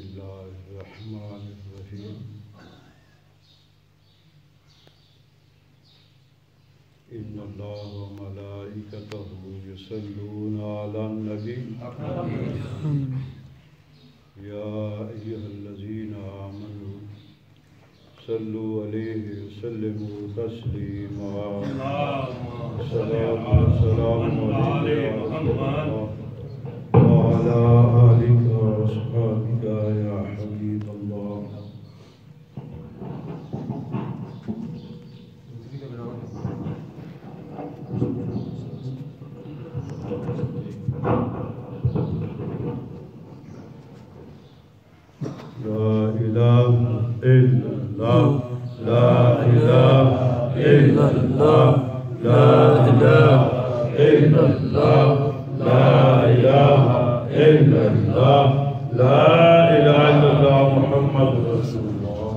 اللہ الرحمن الرحیم ان اللہ و ملائکتہ یصلون علی النبی یا ایھا الذین آمنوا صلوا علیہ وسلموا تسلیما الصلاۃ والسلام علیک وعلی آلک واصحابک یا حبیب اللہ. لا الہ الا اللہ لا الہ الا اللہ لا الہ الا اللہ لا الہ الا اللہ لا الہ الا اللہ محمد رسول اللہ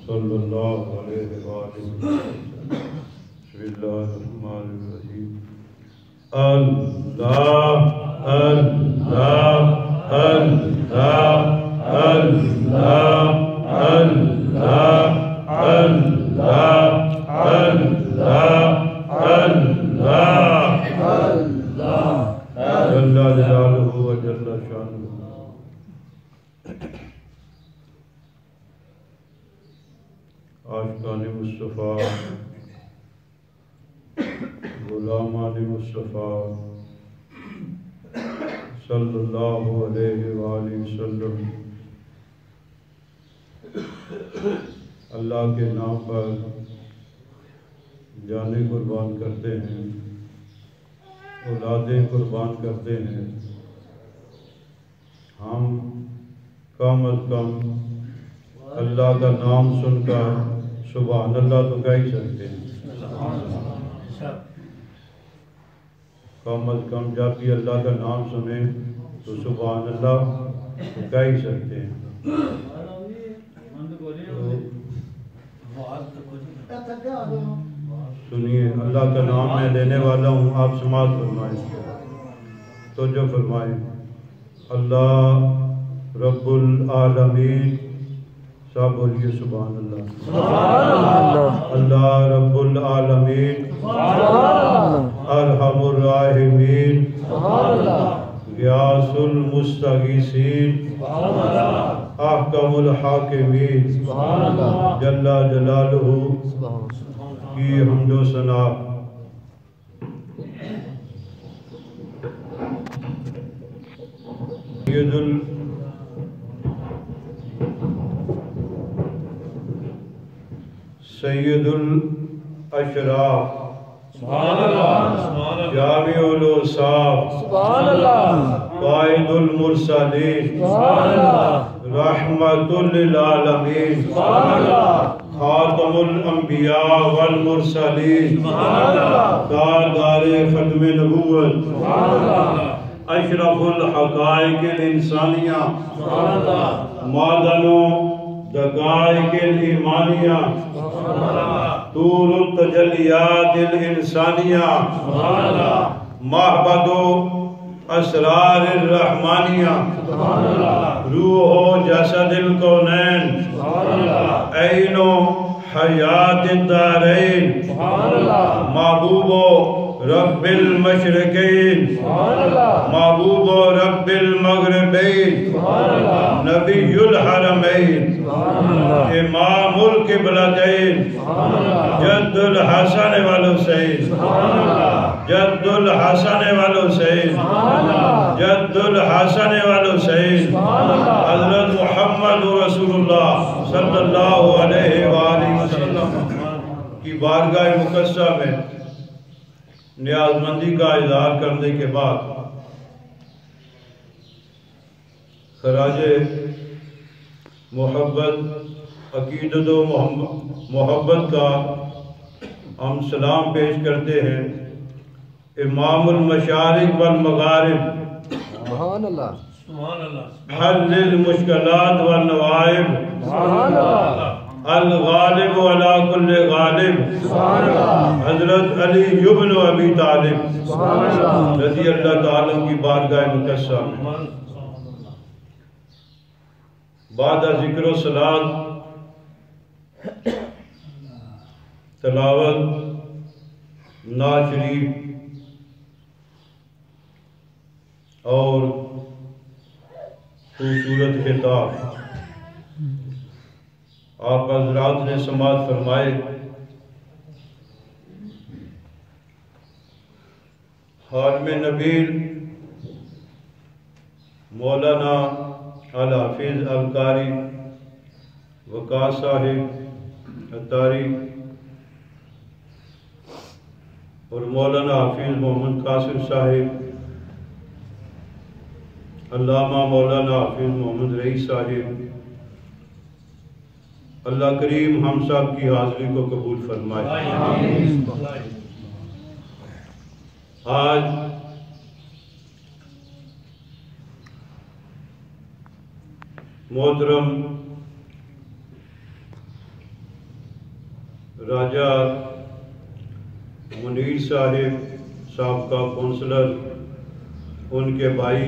صلی اللہ علیہ وآلہ. بسم اللہ الرحمن الرحیم. اللہ اللہ اللہ اللہ اللہ اللہ اللہ جل جلالہ و جل شانہ. عاشقان مصطفیٰ غلامان مصطفیٰ صلی اللہ علیہ وآلہ وسلم اللہ کے نام پر جانیں قربان کرتے ہیں، اولادیں قربان کرتے ہیں. ہم کم از کم اللہ کا نام سن کر سبحان اللہ تو کہہ ہی سکتے ہیں. کم از کم جب بھی اللہ کا نام سنیں تو سبحان اللہ تو کہہ ہی سکتے ہیں. سنیے، اللہ کا نام میں لینے والا ہوں، آپ سماعت فرمائیں، توجہ فرمائیں. اللہ رب العالمین، سب بولیے سبحان اللہ. اللہ رب العالمین، ارحم الراحمین، غیاث المستغیثین، احکم الحاکمین، جل جلالہ کی حمد و ثنا. سید الاشراف، سبحان اللہ، جامع الاوصاف، سبحان اللہ، قائد المرسلین، سبحان اللہ، رحمت للعالمین، سبحان اللہ، خاتم الانبیاء والمرسلین، سبحان اللہ، تاجدار ختم نبوت، سبحان اللہ، اشرف الحقائق الانسانیہ، سبحان اللہ، معدن و دقائق الایمانیہ، سبحان اللہ، طور التجلیات الانسانیہ، سبحان اللہ، محبت و اسرار الرحمانیہ، سبحان اللہ، روح و جسد الکونین، سبحان اللہ، عین و حیات الدارین، سبحان اللہ، محبوب و رب المشرقین، سبحان اللہ، محبوب و رب المغربین، سبحان اللہ، نبی الحرمین، سبحان اللہ، امام القبلتین، سبحان اللہ، جد الحسن والحسین، سبحان اللہ، جد الحسن والحسین، سبحان اللہ، جد الحسن والحسین، سبحان اللہ، حضرت محمد رسول اللہ صلی اللہ علیہ وآلہ وسلم کی بارگاہ مقدسہ میں نیاز مندی کا اظہار کرنے کے بعد خراج محبت، عقیدت و محبت کا ہم سلام پیش کرتے ہیں امام المشارق والمغارب، سبحان اللہ، سبحان اللہ، حل المشکلات والنوائب، سبحان اللہ، الغالب علی کل غالب، سبحان اللہ، حضرت علی ابن ابی طالب سبحان اللہ، رضی اللہ تعالیٰ کی بارگاہ مقدسہ میں بعد ذکر و صلاۃ تلاوت نعت شریف اور خوبصورت خطاب آپ حضرات نے سماعت فرمائے۔ حالم نبیل مولانا الحافظ القاری وقاص صاحب اتاری اور مولانا حافظ محمد قاسم صاحب، علامہ مولانا حافظ محمد رئیس صاحب، اللہ کریم ہم سب کی حاضری کو قبول فرمائے۔ آج محترم راجہ منیر صاحب سابقہ کونسلر، ان کے بھائی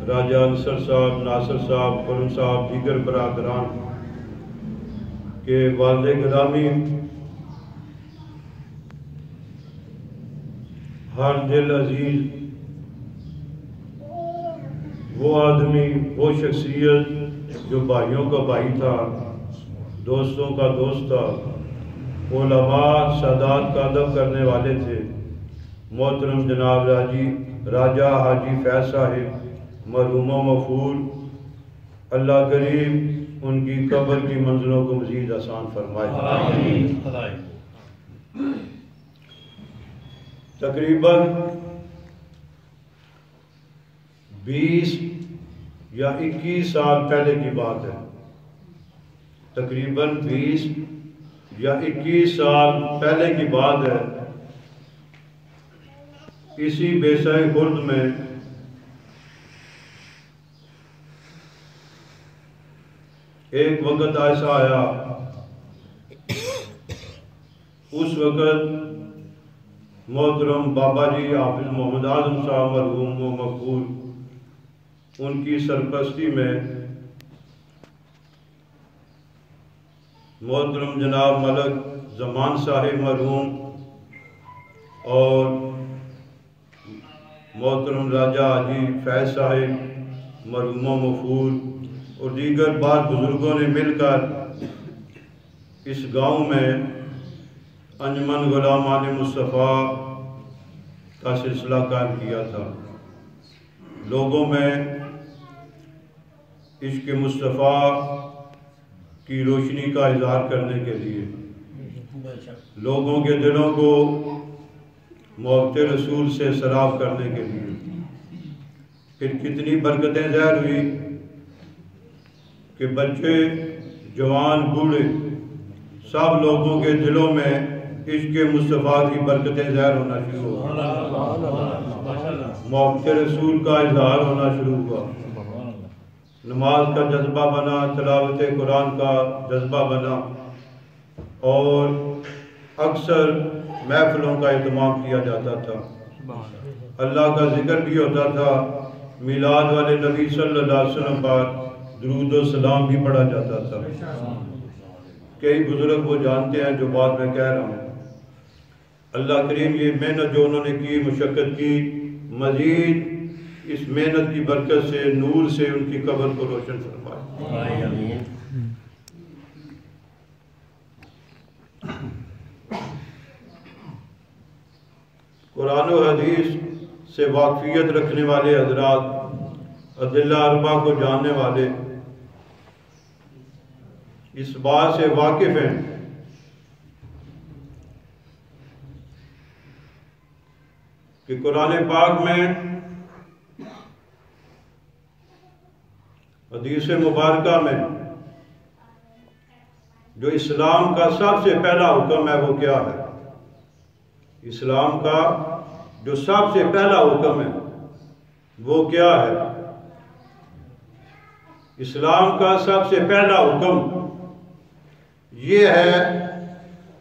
راجہ انصر صاحب، ناصر صاحب، قرم صاحب، دیگر برادران کے والد گرامی، ہر دل عزیز، وہ آدمی، وہ شخصیت جو بھائیوں کا بھائی تھا، دوستوں کا دوست تھا، علماء سادات کا ادب کرنے والے تھے، محترم جناب راجہ حاجی فیض صاحب مرحوم و مغفور، اللہ کریم ان کی قبر کی منزلوں کو مزید آسان فرمائے۔ تقریباً 20 یا 21 سال پہلے کی بات ہے، تقریباً 20 یا 21 سال پہلے کی بات ہے۔ اسی بیسہ خرد میں ایک وقت ایسا آیا، اس وقت محترم بابا جی حافظ محمد اعظم صاحب مرحوم و مغفور، ان کی سرپرستی میں محترم جناب ملک زمان صاحب مرحوم اور محترم راجہ حاجی فیض صاحب مرحوم و مغفور اور دیگر بعض بزرگوں نے مل کر اس گاؤں میں انجمن غلامان مصطفیٰ کا سلسلہ قائم کیا تھا، لوگوں میں عشق مصطفیٰ کی روشنی کا اظہار کرنے کے لیے، لوگوں کے دلوں کو محبت رسول سے سراب کرنے کے لیے۔ پھر کتنی برکتیں ظاہر ہوئی کہ بچے، جوان، بوڑھے، سب لوگوں کے دلوں میں عشق مصطفیٰ کی برکتیں ظاہر ہونا شروع ہوا، محبت رسول کا اظہار ہونا شروع ہوا، نماز کا جذبہ بنا، تلاوت قرآن کا جذبہ بنا، اور اکثر محفلوں کا اہتمام کیا جاتا تھا، اللہ کا ذکر بھی ہوتا تھا، میلاد والے نبی صلی اللہ علیہ وسلم پر درود و سلام بھی پڑھا جاتا تھا۔ کئی بزرگ وہ جانتے ہیں جو بات میں کہہ رہا ہوں۔ اللہ کریم یہ محنت جو انہوں نے کی، مشقت کی، مزید اس محنت کی برکت سے، نور سے ان کی قبر کو روشن فرمائے۔ قرآن و حدیث سے واقفیت رکھنے والے حضرات، ادلہ اربعہ کو جاننے والے اس بات سے واقف ہیں کہ قرآن پاک میں حدیث مبارکہ میں جو اسلام کا سب سے پہلا حکم ہے وہ کیا ہے؟ اسلام کا جو سب سے پہلا حکم ہے وہ کیا ہے؟ اسلام کا سب سے پہلا حکم یہ ہے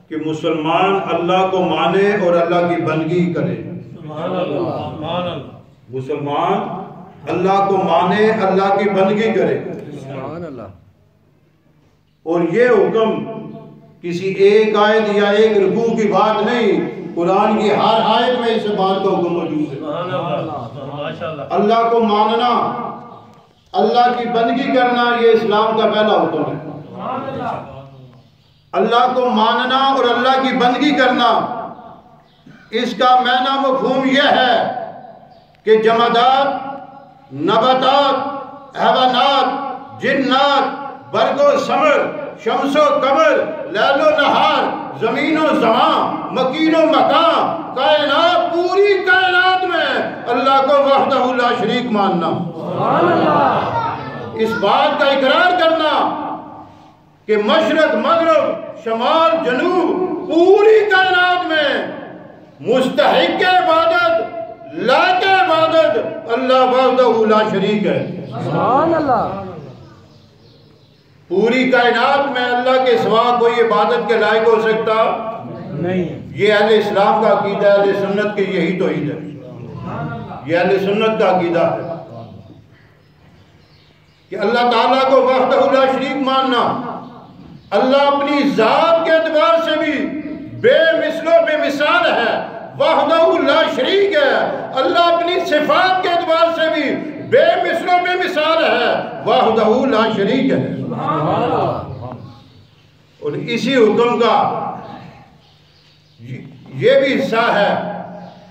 کہ مسلمان اللہ کو مانے اور اللہ کی بندگی کرے۔ مسلمان اللہ کو مانے، اللہ کی بندگی کرے۔ سبحان اللہ۔ اور یہ حکم کسی ایک آیت یا ایک رکوع کی بات نہیں، قرآن کی ہر آیت میں اس بات کا حکم موجود ہے۔ اللہ کو ماننا، اللہ کی بندگی کرنا، یہ اسلام کا پہلا حکم ہے۔ اللہ کو ماننا اور اللہ کی بندگی کرنا، اس کا معنی مفہوم یہ ہے کہ جمادات، نباتات، حیوانات، جنات، برگ و ثمر، شمس و قمر، لیل و نہار، زمین و زمان، مکین و مکان، کائنات، پوری کائنات میں اللہ کو وحدہ لا شریک ماننا، اس بات کا اقرار کرنا کہ مشرق مغرب شمال جنوب پوری کائنات میں مستحق عبادت، لائق عبادت اللہ وحدہ لا شریک ہے۔ سبحان اللہ۔ پوری کائنات میں اللہ کے سوا کوئی عبادت کے لائق ہو سکتا نہیں۔ یہ اہل اسلام کا عقیدہ ہے، اہل سنت کے یہی توحید ہے، یہ اہل سنت کا عقیدہ ہے کہ اللہ تعالیٰ کو وحدہ لا شریک ماننا۔ اللہ اپنی ذات کے اعتبار سے بھی بے مثل و بے مثال ہے، وحدہ لا شریک ہے۔ اللہ اپنی صفات کے اعتبار سے بھی بے مثل و بے مثال ہے، وحدہ لا شریک ہے۔ اور اسی حکم کا یہ بھی حصہ ہے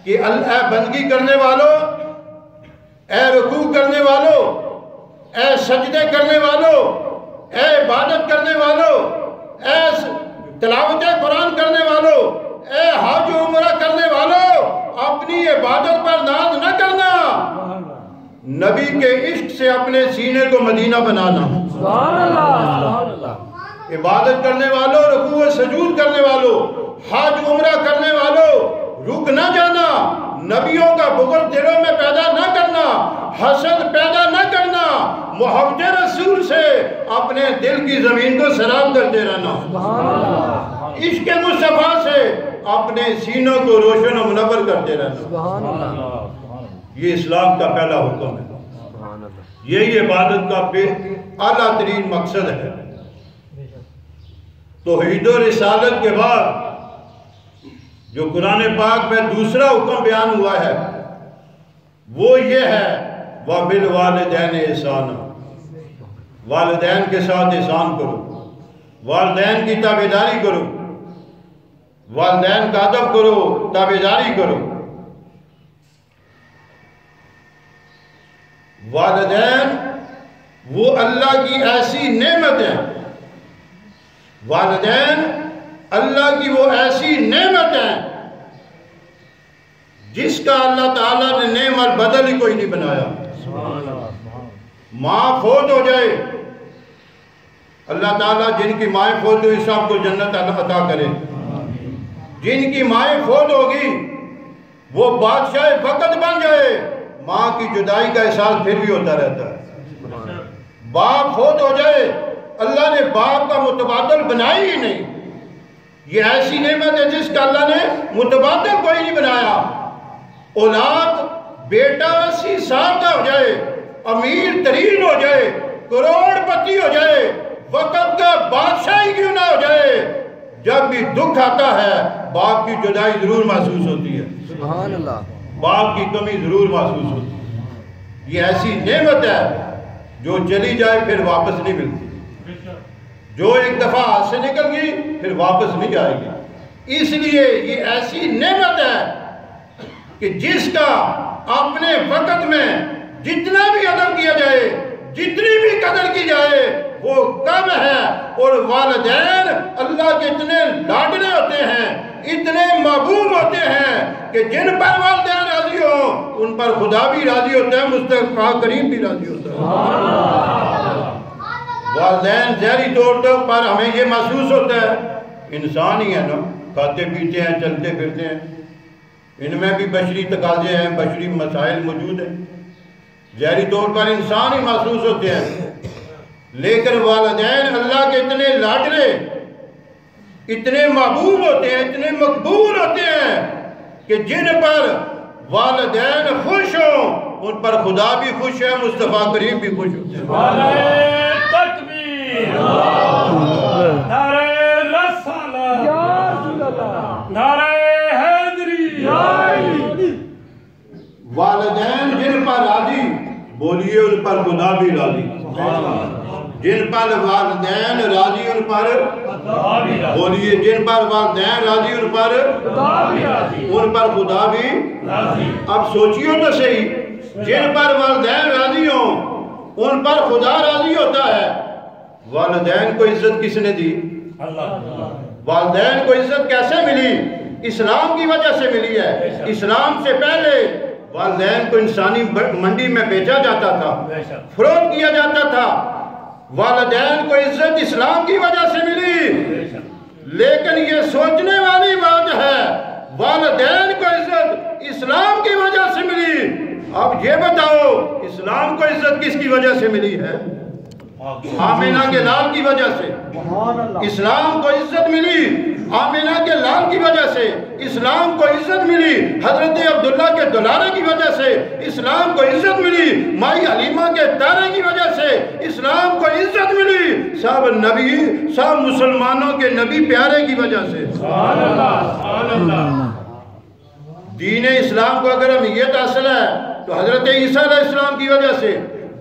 کہ اے بندگی کرنے والوں، اے رکوع کرنے والوں، اے سجدے کرنے والوں، اے عبادت کرنے والوں، اے تلاوت قرآن کرنے والوں، اے حج و عمرہ کرنے والوں، اپنی عبادت پر ناز نہ کرنا، نبی کے عشق سے اپنے سینے کو مدینہ بنانا۔ سبحان اللہ۔ عبادت کرنے والوں، رکوع و سجود کرنے والوں، حج عمرہ کرنے والوں، رک نہ جانا، نبیوں کا بغض دلوں میں پیدا نہ کرنا، حسد پیدا نہ کرنا، محبت رسول سے اپنے دل کی زمین کو سیراب کرتے رہنا، عشق مصطفیٰ سے اپنے سینوں کو روشن و منور کرتے رہنا۔ سبحان اللہ۔ یہ اسلام کا پہلا حکم ہے، یہی عبادت کا اعلیٰ ترین مقصد ہے۔ توحید و رسالت کے بعد جو قرآن پاک میں دوسرا حکم بیان ہوا ہے وہ یہ ہے وَبِالْوَالِدَيْنِ إِحْسَانًا، والدین کے ساتھ احسان کرو، والدین کی تابعداری کرو، والدین کا ادب کرو، تابعداری کرو۔ والدین وہ اللہ کی ایسی نعمت ہیں، والدین اللہ کی وہ ایسی نعمت ہیں جس کا اللہ تعالیٰ نے نعم البدل ہی کوئی نہیں بنایا۔ ماں فوت ہو جائے، اللہ تعالیٰ جن کی مائیں فوت ہوئی سب کو جنت عطا کرے، جن کی مائیں فوت ہوگی وہ بادشاہ وقت بن جائے، ماں کی جدائی کا احساس پھر بھی ہوتا رہتا ہے۔ باپ فوت ہو جائے، اللہ نے باپ کا متبادل بنائی ہی نہیں، یہ ایسی نعمت ہے جس کا اللہ نے متبادل کوئی نہیں بنایا۔ اولاد بیٹا 80 سال کا ہو جائے، امیر ترین ہو جائے، کروڑ پتی ہو جائے، وقت کا بادشاہ ہی کیوں نہ ہو جائے، جب بھی دکھ آتا ہے باپ کی جدائی ضرور محسوس ہوتی ہے، سبحان اللہ۔ باپ کی کمی ضرور محسوس ہوتی ہے۔ یہ ایسی نعمت ہے جو چلی جائے پھر واپس نہیں ملتی، جو ایک دفعہ ہاتھ سے نکل گئی پھر واپس نہیں آئے گی۔ اس لیے یہ ایسی نعمت ہے کہ جس کا اپنے وقت میں جتنا بھی ادب کیا جائے، جتنی بھی قدر کی جائے وہ کم ہے۔ اور والدین اللہ کے اتنے لاڈلے ہوتے ہیں، اتنے محبوب ہوتے ہیں کہ جن پر والدین راضی ہوں ان پر خدا بھی راضی ہوتا ہے، مصطفیٰ کریم بھی راضی ہوتا ہے۔ والدین ظاہری طور پر ہمیں یہ محسوس ہوتا ہے انسان ہی ہے نا، کھاتے پیتے ہیں، چلتے پھرتے ہیں، ان میں بھی بشری تقاضے ہیں، بشری مسائل موجود ہیں، ظاہری طور پر انسان ہی محسوس ہوتے ہیں، لیکن والدین اللہ کے اتنے لاڈلے، اتنے محبوب ہوتے ہیں، اتنے مقبول ہوتے ہیں کہ جن پر والدین خوش ہوں ان پر خدا بھی خوش ہے، مصطفیٰ کریم بھی خوش ہوتے ہیں۔ نعرہ تکبیر، نعرہ رسالت، نعرہ حیدری۔ والدین جن پر راضی بولیے ان پر خدا بھی راضی، جن پر والدین راضی ان پر بولیے، جن پر والدین راضی ان پر خدا بھی راضی۔ اب سوچیو تو صحیح، جن پر والدین راضی ہوں ان پر خدا راضی ہوتا ہے۔ والدین کو عزت کس نے دی؟ والدین کو عزت کیسے ملی؟ اسلام کی وجہ سے ملی ہے۔ اسلام سے پہلے والدین کو انسانی منڈی میں بیچا جاتا تھا، فروخت کیا جاتا تھا۔ والدین کو عزت اسلام کی وجہ سے ملی، لیکن یہ سوچنے والی بات ہے والدین کو عزت اسلام کی وجہ سے ملی۔ اب یہ بتاؤ اسلام کو عزت کس کی وجہ سے ملی ہے؟ آمینہ کے لال کی وجہ سے اسلام کو عزت ملی، آمینہ کے لال کی وجہ سے اسلام کو عزت ملی، حضرت عبداللہ کے دلارے کی وجہ سے اسلام کو عزت ملی، مائی حلیمہ کے تارے کی وجہ سے اسلام کو عزت ملی، سب نبی، سب مسلمانوں کے نبی پیارے کی وجہ سے۔ دین اسلام کو اگر اہمیت حاصل ہے تو حضرت عیسیٰ علیہ السلام کی وجہ سے،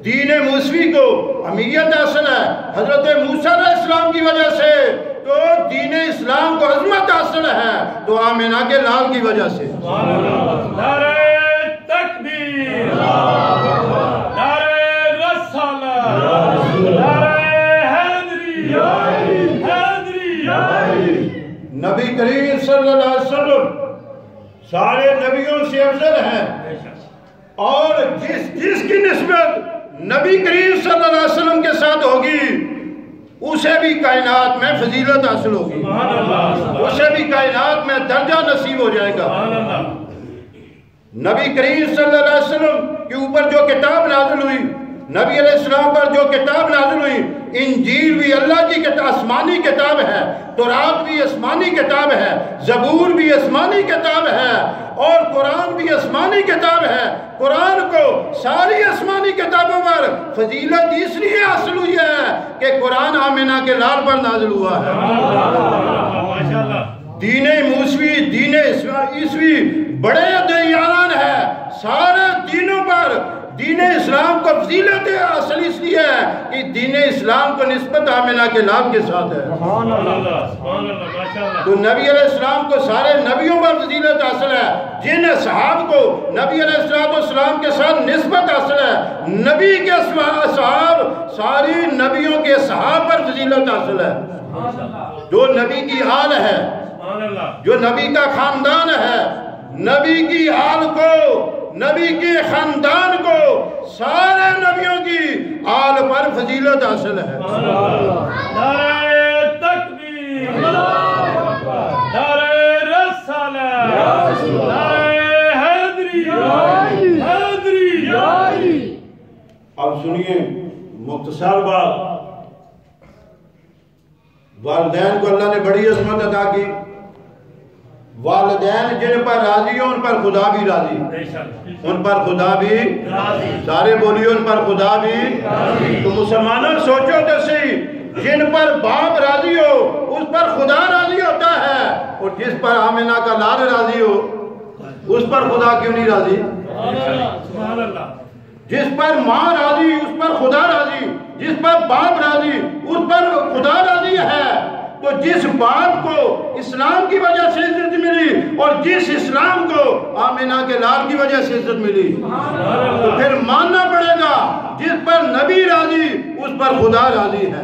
دین موسوی کو اہمیت حاصل ہے حضرت موسیٰ علیہ السلام کی وجہ سے، تو دین اسلام کو عظمت حاصل ہے تو آمینہ کے لال کی وجہ سے۔ نعرہ تکبیر، نعرہ رسالت، نعرہ حیدری، حیدری۔ نبی کریم صلی اللہ علیہ وسلم سارے نبیوں سے افضل ہیں، اور جس کی نسبت نبی کریم صلی اللہ علیہ وسلم کے ساتھ ہوگی اسے بھی کائنات میں فضیلت حاصل ہوگی، اسے بھی کائنات میں درجہ نصیب ہو جائے گا۔ نبی کریم صلی اللہ علیہ وسلم کے اوپر جو کتاب نازل ہوئی، نبی علیہ السلام پر جو کتاب نازل ہوئی، انجیل بھی اللہ کی کتاب، آسمانی کتاب ہے، تورات بھی آسمانی کتاب ہے، زبور بھی آسمانی کتاب ہے، اور قرآن بھی آسمانی کتاب ہے۔ قرآن کو ساری آسمانی کتابوں پر فضیلت اس لیے حاصل ہوئی ہے کہ قرآن آمینہ کے لال پر نازل ہوا ہے۔ دین موسوی، دین عیسوی بڑے دیانان ہے، سارے دینوں پر دین اسلام کو فضیلت حاصل اس لیے ہے کہ دین اسلام کو نسبت آمینہ کے لال کے ساتھ ہے۔ تو نبی علیہ السلام کو سارے نبیوں پر فضیلت حاصل ہے، جن اصحاب کو نبی علیہ السلام کے ساتھ نسبت حاصل ہے، نبی کے اصحاب ساری نبیوں کے اصحاب پر فضیلت حاصل ہے۔ جو نبی کی آل ہے، جو نبی کا خاندان ہے، نبی کی آل کو، نبی کے خاندان کو، سارے نبیوں کی آل پر فضیلت حاصل ہے۔ نعرہ تکبیر، نعرہ رسالت، نعرہ حیدری، حیدری۔ اب سنیے مختصر بات، والدین کو اللہ نے بڑی عظمت عطا کی۔ والدین جن پر راضی ہوں ان پر خدا بھی راضی، ان پر خدا بھی سارے بولیے ان پر خدا بھی۔ تو مسلمانوں سوچو تو صحیح، جن پر باپ راضی ہو اس پر خدا راضی ہوتا ہے، اور جس پر آمینہ کا لال راضی ہو اس پر خدا کیوں نہیں راضی؟ جس پر ماں راضی اس پر خدا راضی، جس پر باپ راضی اس پر خدا راضی ہے۔ تو جس باپ کو اسلام کی وجہ سے عزت ملی اور جس اسلام کو آمینہ کے لال کی وجہ سے عزت ملی، تو پھر ماننا پڑے گا جس پر نبی راضی اس پر خدا راضی ہے،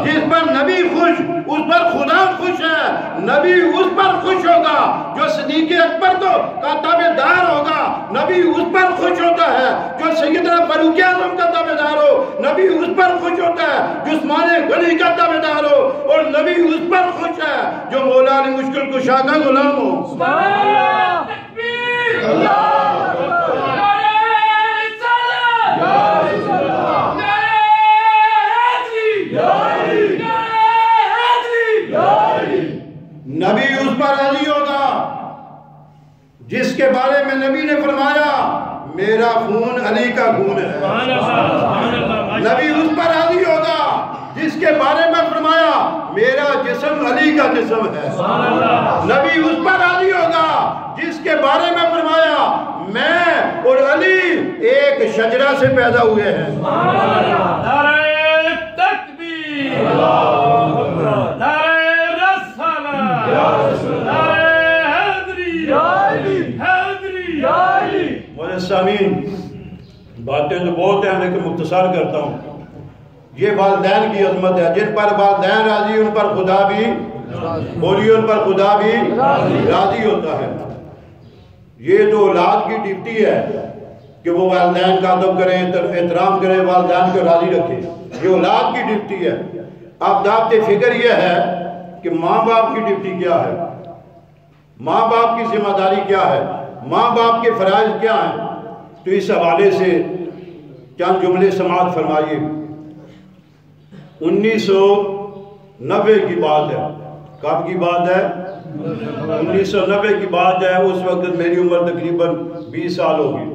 جس پر نبی خوش اس پر خدا خوش ہے۔ نبی اس پر خوش ہوگا جو صدیق اکبر کا تابعدار ہوگا، نبی اس پر خوش ہوتا ہے جو سیدنا فاروق اعظم کا تابعدار ہو، نبی اس پر خوش ہوتا ہے جو عثمان غنی کا تابعدار ہو، اور نبی اس پر خوش ہے جو مولا علی مشکل کشا کا غلام ہو۔ نبی اس پر راضی ہوگا جس کے بارے میں نبی نے فرمایا میرا خون علی کا خون ہے، نبی اس پر راضی ہوگا جس کے بارے میں فرمایا میرا جسم علی کا جسم ہے، نبی اس پر راضی ہوگا جس کے بارے میں فرمایا میں اور علی ایک شجرہ سے پیدا ہوئے ہیں۔ نعرہ تکبیر، نعرہ رسالت، نعرہ حیدری، حیدری۔ مجھے سامعین باتیں تو بہت ہیں لیکن مختصر کرتا ہوں۔ یہ والدین کی عظمت ہے، جن پر والدین راضی ان پر خدا بھی بولیے، ان پر خدا بھی راضی ہوتا ہے۔ یہ جو اولاد کی ڈیوٹی ہے کہ وہ والدین کا ادب کریں، احترام کریں، والدین کو راضی رکھیں، یہ اولاد کی ڈیوٹی ہے۔ اب دعوت فکر یہ ہے کہ ماں باپ کی ڈیوٹی کیا ہے، ماں باپ کی ذمہ داری کیا ہے، ماں باپ کے فرائض کیا ہیں۔ تو اس حوالے سے چند جملے سماعت فرمائیے۔ 1990 کی بات ہے، کب کی بات ہے؟ 1990 کی بات ہے۔ اس وقت میری عمر تقریباً 20 سال ہوگی،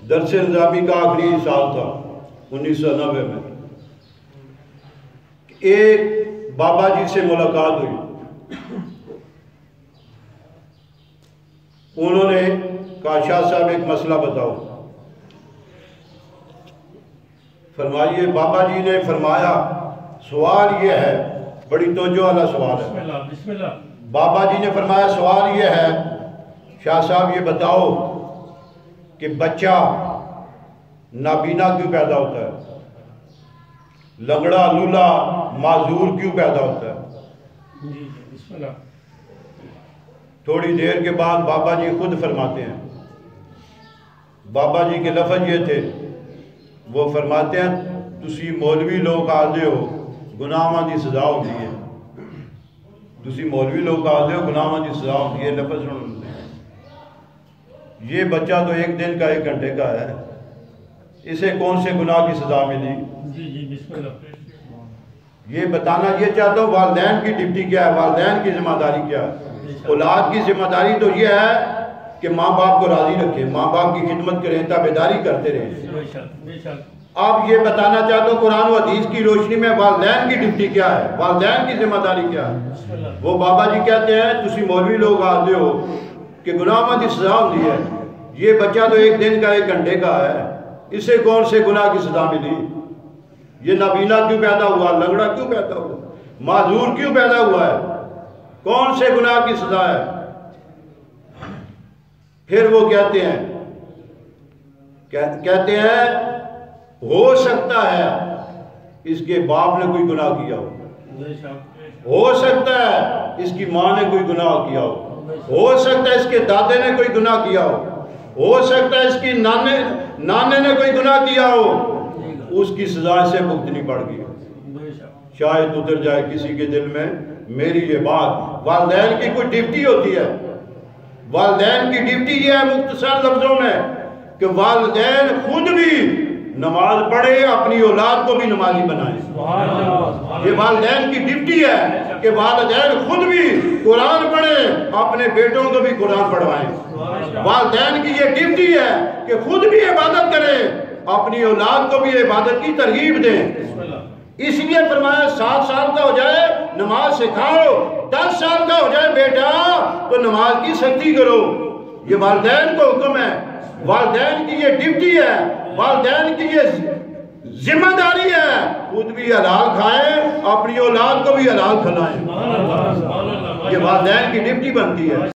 درس نظامی کا آخری سال تھا 1990 میں۔ ایک بابا جی سے ملاقات ہوئی، انہوں نے کہا شاہ صاحب ایک مسئلہ بتاؤ۔ فرمائیے۔ بابا جی نے فرمایا سوال یہ ہے، بڑی توجہ والا سوال ہے۔ بسم اللہ۔ بابا جی نے فرمایا سوال یہ ہے شاہ صاحب یہ بتاؤ کہ بچہ نابینا کیوں پیدا ہوتا ہے، لنگڑا لولا معذور کیوں پیدا ہوتا ہے؟ جی بسم اللہ۔ تھوڑی دیر کے بعد بابا جی خود فرماتے ہیں، بابا جی کے لفظ یہ تھے، وہ فرماتے ہیں تسی مولوی لوگ آدھے ہو گناہاں دی سزا ہوتی ہے، تسی مولوی لوگ آدھے ہو گناہاں دی سزا ہوتی ہے۔ لفظ سنتے ہیں، یہ بچہ تو ایک دن کا 1 گھنٹے کا ہے، اسے کون سے گناہ کی سزا ملی؟ جی جی بسم اللہ۔ یہ بتانا یہ چاہتا ہوں والدین کی ڈیوٹی کیا ہے، والدین کی ذمہ داری کیا ہے۔ اولاد کی ذمہ داری تو یہ ہے کہ ماں باپ کو راضی رکھیں، ماں باپ کی خدمت کریں، تابعداری کرتے رہیں۔ آپ یہ بتانا چاہتا ہوں قرآن و حدیث کی روشنی میں والدین کی ڈیوٹی کیا ہے، والدین کی ذمہ داری کیا ہے۔ وہ بابا جی کہتے ہیں تسی مولوی لوگ آتے ہو کہ گناہاں دی سزا ہوتی ہے، یہ بچہ تو 1 دن کا 1 گھنٹے کا ہے، اسے کون سے گناہ کی سزا ملی؟ یہ نابینا کیوں پیدا ہوا، لنگڑا کیوں پیدا ہوا، معذور کیوں پیدا ہوا ہے، کون سے گناہ کی سزا ہے؟ پھر وہ کہتے ہیں ہو سکتا ہے اس کے باپ نے کوئی گناہ کیا ہو سکتا ہے اس کی ماں نے کوئی گناہ کیا ہو سکتا ہے اس کے دادے نے کوئی گناہ کیا ہو سکتا ہے اس کی نانے نے کوئی گناہ کیا ہو، اس کی سزا سے بھگتنی پڑ گئی، شاید اتر جائے کسی کے دل میں میری یہ بات۔ والدین کی کوئی ڈیوٹی ہوتی ہے، والدین کی ڈیوٹی یہ ہے مختصر لفظوں میں کہ والدین خود بھی نماز پڑھے، اپنی اولاد کو بھی نمازی بنائیں۔ یہ والدین کی ڈیوٹی ہے کہ والدین خود بھی قرآن پڑھیں، اپنے بیٹوں کو بھی قرآن پڑھوائیں۔ والدین کی یہ ڈیوٹی ہے کہ خود بھی عبادت کریں، اپنی اولاد کو بھی عبادت کی ترغیب دیں۔ اس لیے فرمایا 7 سال کا ہو جائے نماز سکھاؤ، 10 سال کا ہو جائے بیٹا تو نماز کی سختی کرو۔ یہ والدین کو حکم ہے، والدین کی یہ ڈیوٹی ہے، والدین کی یہ ذمہ داری ہے، خود بھی حلال کھائیں، اپنی اولاد کو بھی حلال کھلائیں۔ یہ والدین کی ڈیوٹی بنتی ہے۔